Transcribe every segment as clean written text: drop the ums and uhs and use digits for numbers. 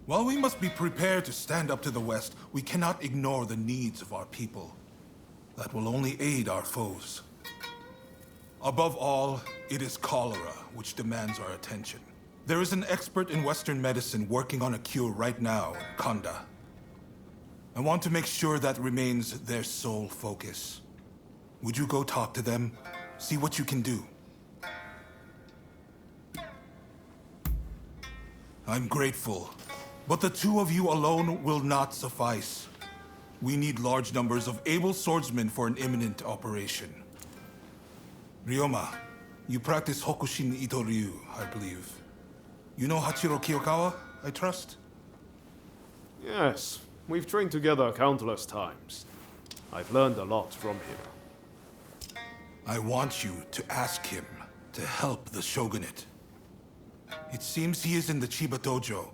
While we must be prepared to stand up to the West, we cannot ignore the needs of our people. That will only aid our foes. Above all, it is cholera which demands our attention. There is an expert in Western medicine working on a cure right now in Kanda. I want to make sure that remains their sole focus. Would you go talk to them? See what you can do. I'm grateful, but the two of you alone will not suffice. We need large numbers of able swordsmen for an imminent operation. Ryoma, you practice Hokushin Ito-ryu, I believe. You know Hachiro Kiyokawa, I trust? Yes, we've trained together countless times. I've learned a lot from him. I want you to ask him to help the shogunate. It seems he is in the Chiba dojo.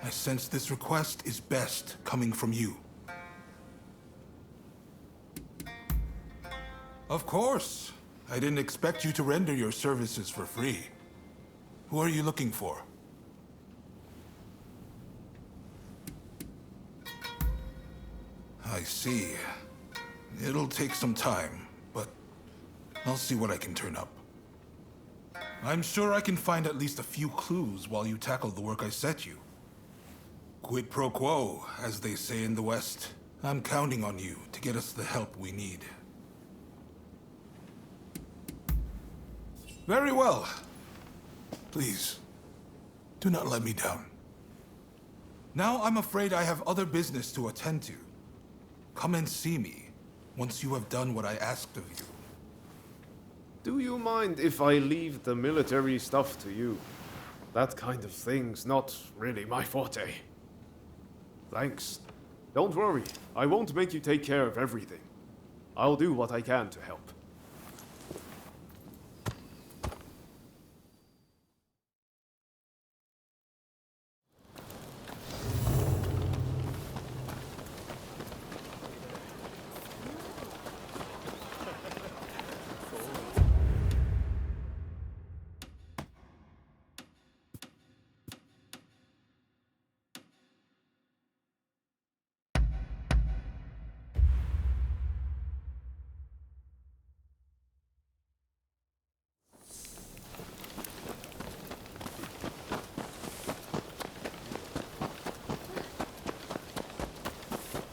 I sense this request is best coming from you. Of course. I didn't expect you to render your services for free. Who are you looking for? I see. It'll take some time, but I'll see what I can turn up. I'm sure I can find at least a few clues while you tackle the work I set you. Quid pro quo, as they say in the West. I'm counting on you to get us the help we need. Very well. Please, do not let me down. Now I'm afraid I have other business to attend to. Come and see me once you have done what I asked of you. Do you mind if I leave the military stuff to you? That kind of thing's not really my forte. Thanks. Don't worry, I won't make you take care of everything. I'll do what I can to help.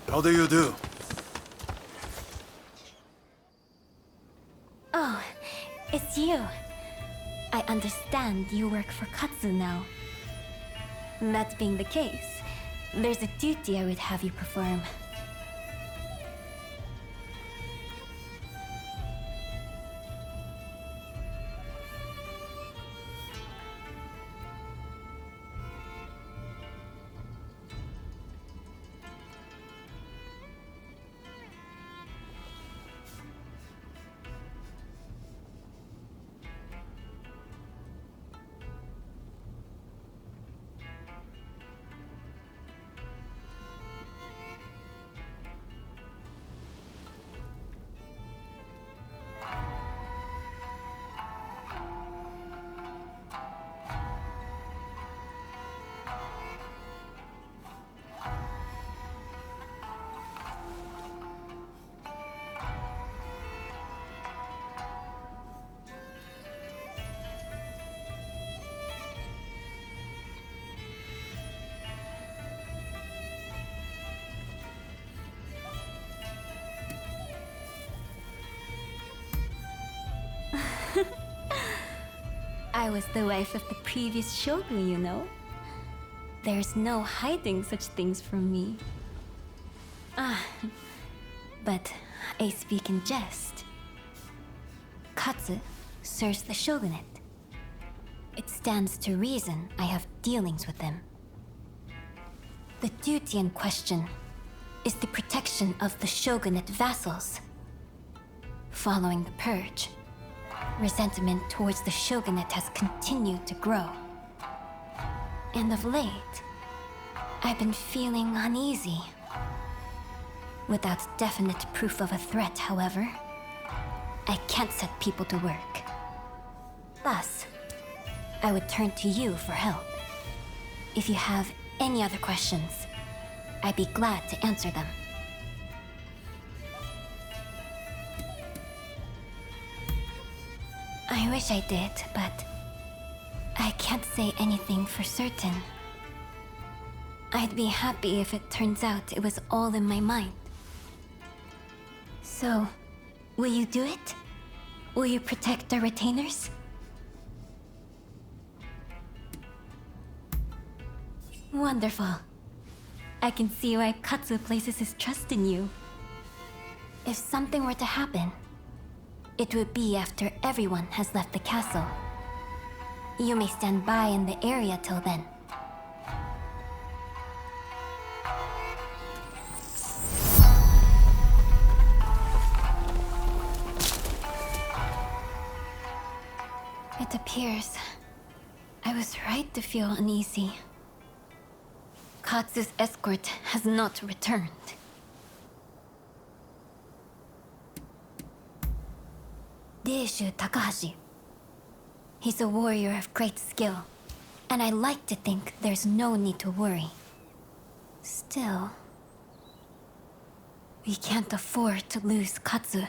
How do you do? Oh, it's you. I understand you work for Katsuo now. That being the case, there's a duty I would have you perform. I was the wife of the previous shogun, you know. There's no hiding such things from me. But I speak in jest. Katsuo serves the shogunate. It stands to reason I have dealings with them. The duty in question is the protection of the shogunate vassals. Following the purge, resentment towards the shogunate has continued to grow. And of late, I've been feeling uneasy. Without definite proof of a threat, however, I can't set people to work. Thus, I would turn to you for help. If you have any other questions, I'd be glad to answer them. I wish I did, but I can't say anything for certain. I'd be happy if it turns out it was all in my mind. So, will you do it? Will you protect our retainers? Wonderful. I can see why Katsuo places his trust in you. If something were to happen, it would be after everyone has left the castle. You may stand by in the area till then. It appears I was right to feel uneasy. Katsu's escort has not returned. Deishu Takahashi. He's a warrior of great skill, and I like to think there's no need to worry. Still, we can't afford to lose Katsu.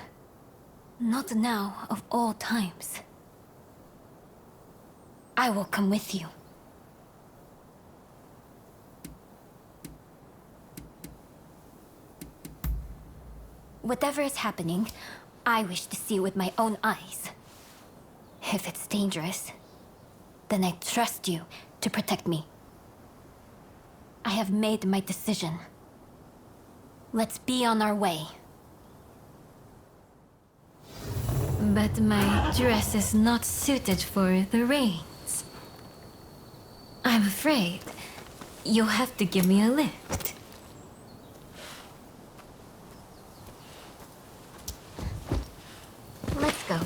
Not now, of all times. I will come with you. Whatever is happening, I wish to see with my own eyes. If it's dangerous, then I trust you to protect me. I have made my decision. Let's be on our way. But my dress is not suited for the rains. I'm afraid you'll have to give me a lift. Let's go.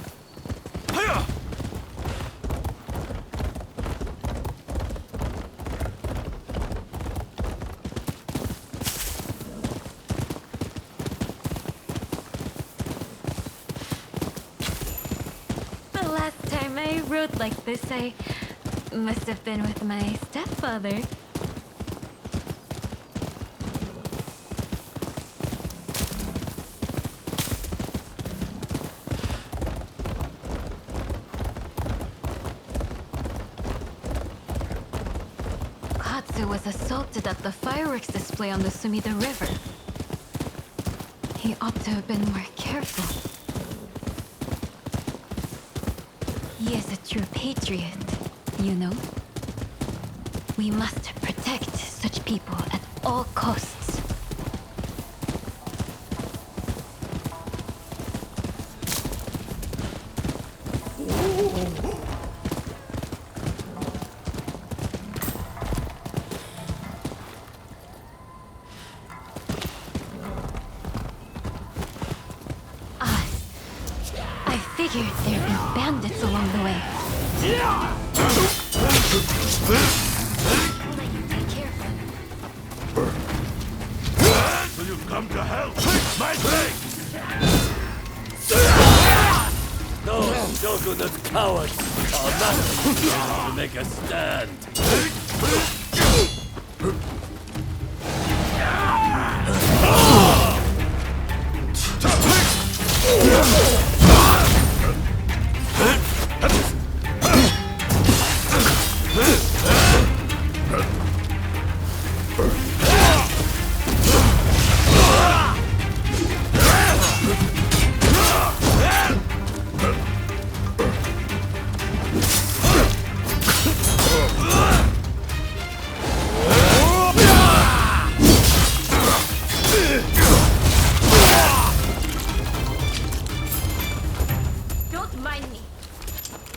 The last time I rode like this, I must have been with my stepfather. Katsuo was assaulted at the fireworks display on the Sumida River. He ought to have been more careful. He is a true patriot, you know? We must protect such people at all costs. I figured there'd be bandits along the way. Take care of them. Will you come to help? My blade! Those shogunate cowards are not able to make a stand. Don't mind me.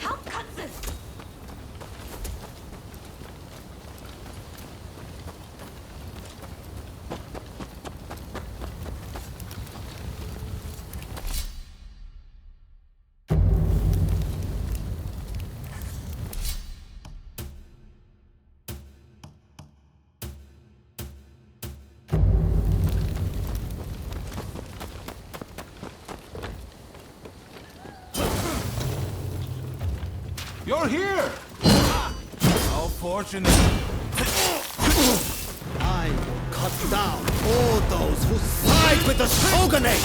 Help Katsu! You're here! How fortunate. cut down all those who side with the shogunate!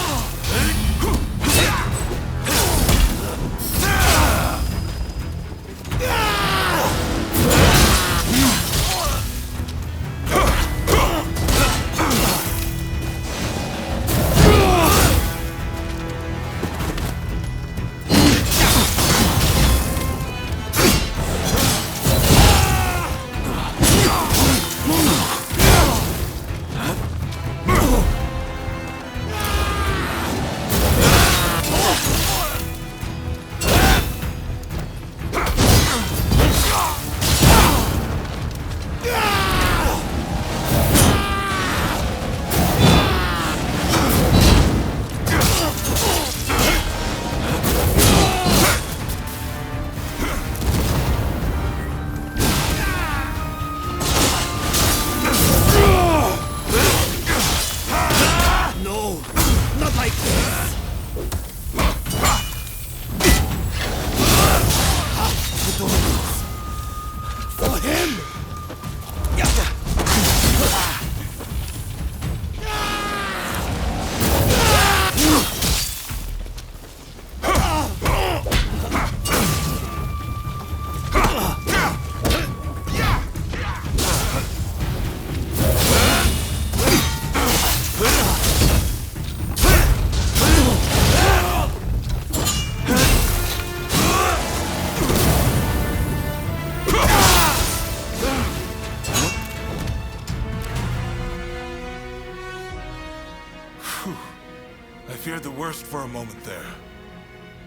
I feared the worst for a moment there.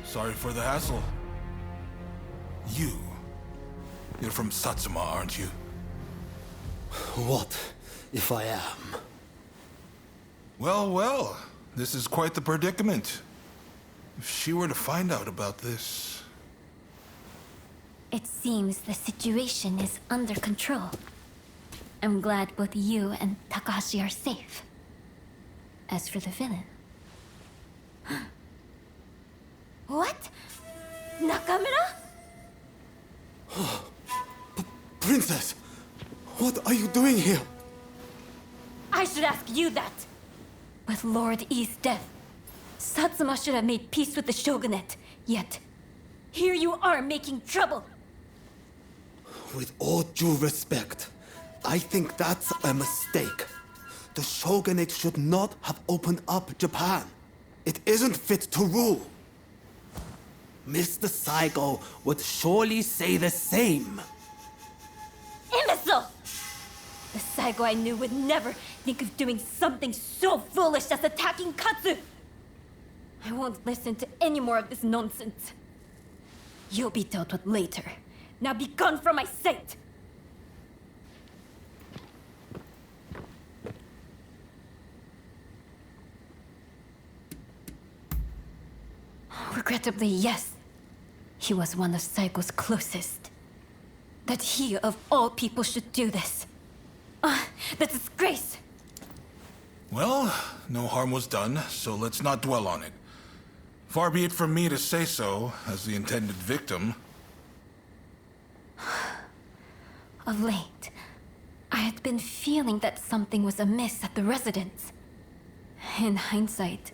Sorry for the hassle. You're from Satsuma, aren't you? What if I am? Well, well, this is quite the predicament. If she were to find out about this... It seems the situation is under control. I'm glad both you and Takahashi are safe. As for the villain... What? Nakamura? Princess! What are you doing here? I should ask you that! With Lord E's death, Satsuma should have made peace with the shogunate, yet... here you are making trouble! With all due respect, I think that's a mistake. The shogunate should not have opened up Japan. It isn't fit to rule. Mr. Saigo would surely say the same. Imbecile! The Saigo I knew would never think of doing something so foolish as attacking Katsuo! I won't listen to any more of this nonsense. You'll be dealt with later. Now be gone from my sight! Regrettably, yes. He was one of Saigo's closest. That he, of all people, should do this. The disgrace! Well, no harm was done, so let's not dwell on it. Far be it from me to say so, as the intended victim. Of late, I had been feeling that something was amiss at the residence. In hindsight,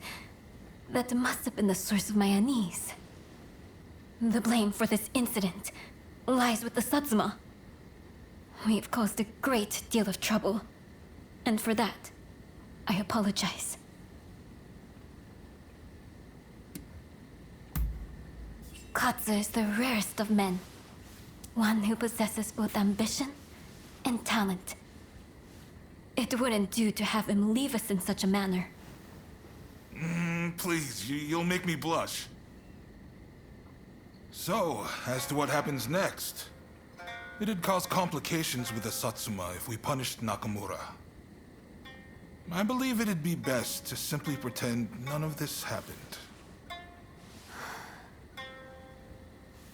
that must have been the source of my unease. The blame for this incident lies with the Satsuma. We've caused a great deal of trouble, and for that, I apologize. Katsuo is the rarest of men. One who possesses both ambition and talent. It wouldn't do to have him leave us in such a manner. Please, you'll make me blush. So, as to what happens next. It'd cause complications with the Satsuma if we punished Nakamura. I believe it'd be best to simply pretend none of this happened.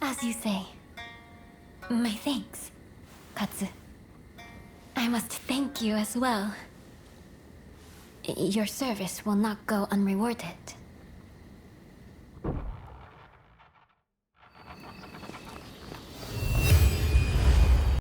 As you say. My thanks, Katsu. I must thank you as well. Your service will not go unrewarded.